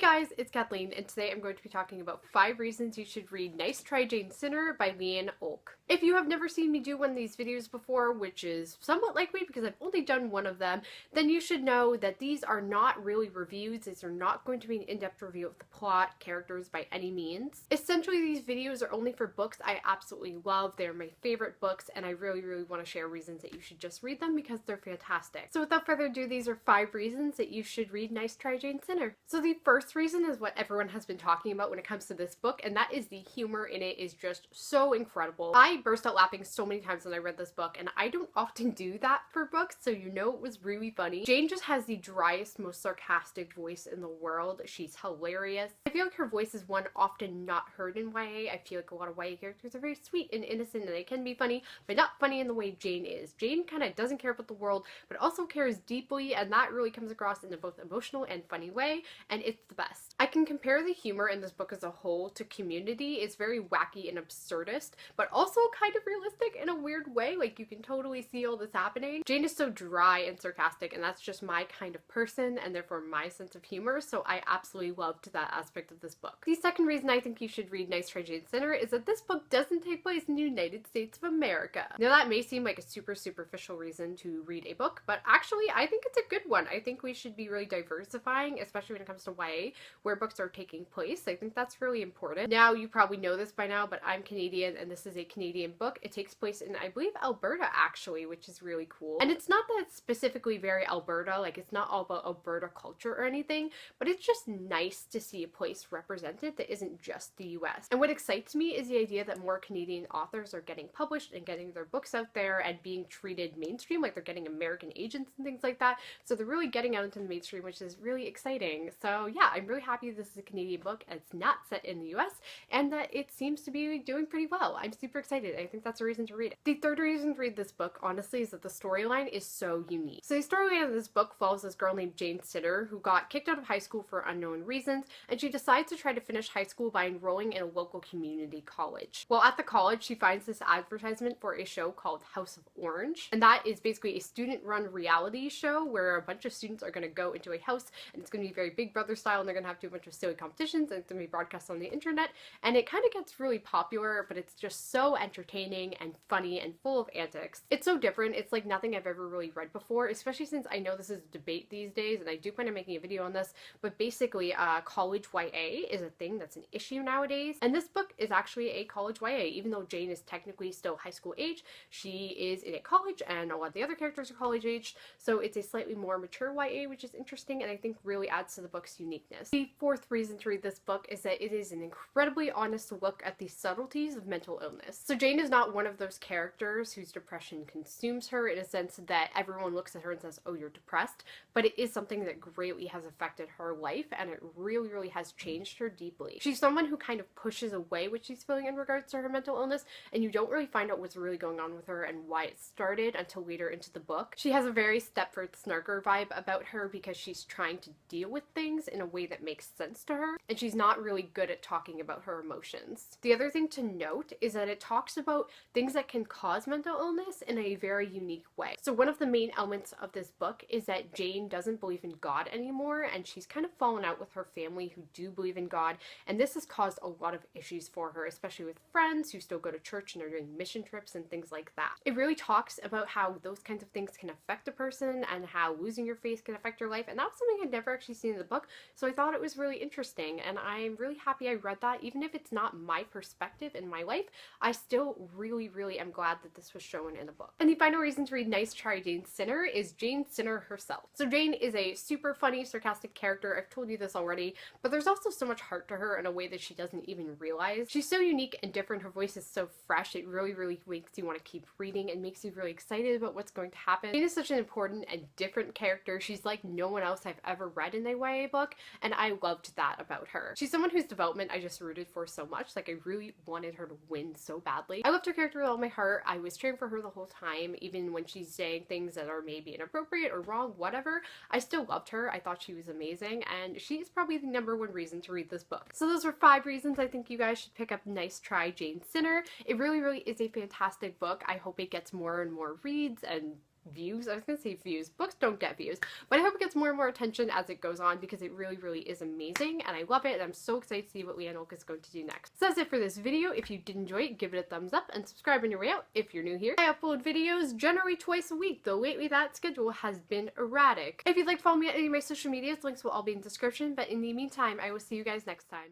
guys, it's Kathleen, and today I'm going to be talking about 5 reasons you should read Nice Try Jane Sinner by Lianne Oelke. If you have never seen me do one of these videos before, which is somewhat likely because I've only done one of them, then you should know that these are not really reviews. These are not going to be an in-depth review of the plot, characters by any means. Essentially, these videos are only for books I absolutely love. They're my favorite books, and I really want to share reasons that you should just read them because they're fantastic. So without further ado, these are 5 reasons that you should read Nice Try Jane Sinner. So the first reason is what everyone has been talking about when it comes to this book, and that is the humor in it is just so incredible. I burst out laughing so many times when I read this book, and I don't often do that for books, so you know it was really funny. Jane just has the driest, most sarcastic voice in the world. She's hilarious. I feel like her voice is one often not heard in YA. I feel like a lot of YA characters are very sweet and innocent, and they can be funny, but not funny in the way Jane is. Jane kind of doesn't care about the world, but also cares deeply, and that really comes across in a both emotional and funny way, and it's the best. I can compare the humor in this book as a whole to Community. It's very wacky and absurdist, but also kind of realistic in a weird way. Like, you can totally see all this happening. Jane is so dry and sarcastic, and that's just my kind of person, and therefore my sense of humor, so I absolutely loved that aspect of this book. The second reason I think you should read Nice Try Jane Sinner is that this book doesn't take place in the United States of America. Now, that may seem like a super superficial reason to read a book, but actually I think it's a good one. I think we should be really diversifying, especially when it comes to YA, where books are taking place. I think that's really important. Now, you probably know this by now, but I'm Canadian, and this is a Canadian book. It takes place in, I believe, Alberta, actually, which is really cool. And it's not that it's specifically very Alberta, like it's not all about Alberta culture or anything, but it's just nice to see a place represented that isn't just the US. And what excites me is the idea that more Canadian authors are getting published and getting their books out there and being treated mainstream, like they're getting American agents and things like that. So they're really getting out into the mainstream, which is really exciting. So yeah, I'm really happy this is a Canadian book and it's not set in the US, and that it seems to be doing pretty well. I'm super excited. I think that's a reason to read it. The third reason to read this book, honestly, is that the storyline is so unique. So the storyline of this book follows this girl named Jane Sinner who got kicked out of high school for unknown reasons, and she decides to try to finish high school by enrolling in a local community college. While at the college, she finds this advertisement for a show called House of Orange, and that is basically a student-run reality show where a bunch of students are going to go into a house, and it's going to be very Big Brother style, and they're going to have to do a bunch of silly competitions, and it's going to be broadcast on the internet, and it kind of gets really popular, but it's just so entertaining and funny and full of antics. It's so different. It's like nothing I've ever really read before, especially since I know this is a debate these days, and I do plan on making a video on this, but basically college YA is a thing that's an issue nowadays, and this book is actually a college YA. Even though Jane is technically still high school age, she is in a college, and a lot of the other characters are college aged, so it's a slightly more mature YA, which is interesting and I think really adds to the book's uniqueness. The fourth reason to read this book is that it is an incredibly honest look at the subtleties of mental illness. So Jane is not one of those characters whose depression consumes her in a sense that everyone looks at her and says, oh, you're depressed, but it is something that greatly has affected her life, and it really has changed her deeply. She's someone who kind of pushes away what she's feeling in regards to her mental illness, and you don't really find out what's really going on with her and why it started until later into the book. She has a very Stepford Snarker vibe about her because she's trying to deal with things in a way that makes sense to her, and she's not really good at talking about her emotions. The other thing to note is that it talks about things that can cause mental illness in a very unique way. So one of the main elements of this book is that Jane doesn't believe in God anymore, and she's kind of fallen out with her family who do believe in God, and this has caused a lot of issues for her, especially with friends who still go to church and are doing mission trips and things like that. It really talks about how those kinds of things can affect a person and how losing your faith can affect your life, and that's something I'd never actually seen in the book, so I thought it was really interesting, and I'm really happy I read that. Even if it's not my perspective in my life, I still really am glad that this was shown in the book. And the final reason to read Nice Try Jane Sinner is Jane Sinner herself. So Jane is a super funny, sarcastic character. I've told you this already, but there's also so much heart to her in a way that she doesn't even realize. She's so unique and different. Her voice is so fresh. It really makes you want to keep reading and makes you really excited about what's going to happen. Jane is such an important and different character. She's like no one else I've ever read in a YA book, and I loved that about her. She's someone whose development I just rooted for so much. Like, I really wanted her to win so badly. I loved her character with all my heart. I was cheering for her the whole time, even when she's saying things that are maybe inappropriate or wrong, whatever. I still loved her. I thought she was amazing, and she's probably the #1 reason to read this book. So those were 5 reasons I think you guys should pick up Nice Try Jane Sinner. It really is a fantastic book. I hope it gets more and more reads and views. I was gonna say views. Books don't get views, but I hope it gets more and more attention as it goes on because it really, really is amazing and I love it and I'm so excited to see what Lianne Oelke is going to do next. So that's it for this video. If you did enjoy it, give it a thumbs up and subscribe on your way out if you're new here. I upload videos generally twice a week, though lately that schedule has been erratic. If you'd like to follow me on any of my social medias, links will all be in the description, but in the meantime, I will see you guys next time.